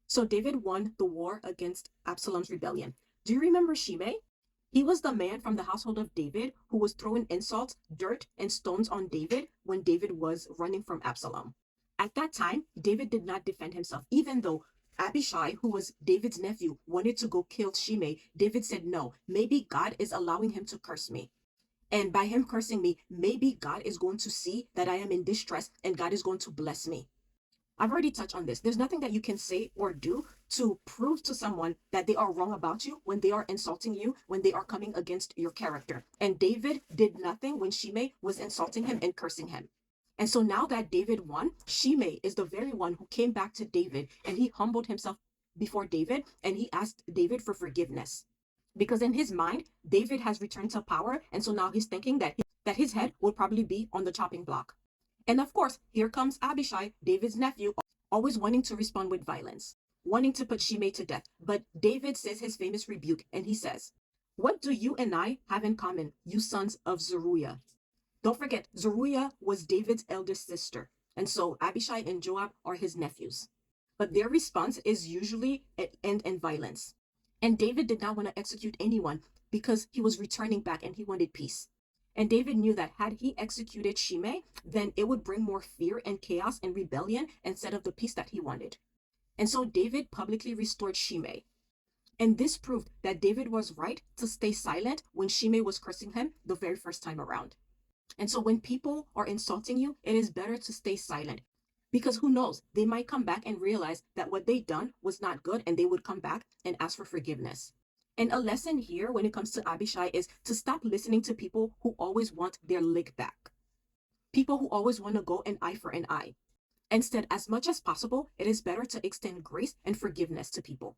So David won the war against Absalom's rebellion. Do you remember Shimei? He was the man from the household of David who was throwing insults, dirt, and stones on David when David was running from Absalom. At that time, David did not defend himself, even though Abishai, who was David's nephew, wanted to go kill Shimei. David said, no, maybe God is allowing him to curse me. And by him cursing me, maybe God is going to see that I am in distress and God is going to bless me. I've already touched on this. There's nothing that you can say or do to prove to someone that they are wrong about you when they are insulting you, when they are coming against your character. And David did nothing when Shimei was insulting him and cursing him. And so now that David won, Shimei is the very one who came back to David and he humbled himself before David and he asked David for forgiveness. Because in his mind, David has returned to power. And so now he's thinking that his head will probably be on the chopping block. And of course, here comes Abishai, David's nephew, always wanting to respond with violence, wanting to put Shimei to death. But David says his famous rebuke, and he says, what do you and I have in common, you sons of Zeruiah? Don't forget, Zeruiah was David's eldest sister. And so Abishai and Joab are his nephews. But their response is usually an end in violence. And David did not want to execute anyone because he was returning back and he wanted peace. And David knew that had he executed Shimei, then it would bring more fear and chaos and rebellion instead of the peace that he wanted. And so David publicly restored Shimei. And this proved that David was right to stay silent when Shimei was cursing him the very first time around. And so when people are insulting you, it is better to stay silent. Because who knows, they might come back and realize that what they done was not good and they would come back and ask for forgiveness. And a lesson here when it comes to Abishai is to stop listening to people who always want their lick back. People who always want to go an eye for an eye. Instead, as much as possible, it is better to extend grace and forgiveness to people.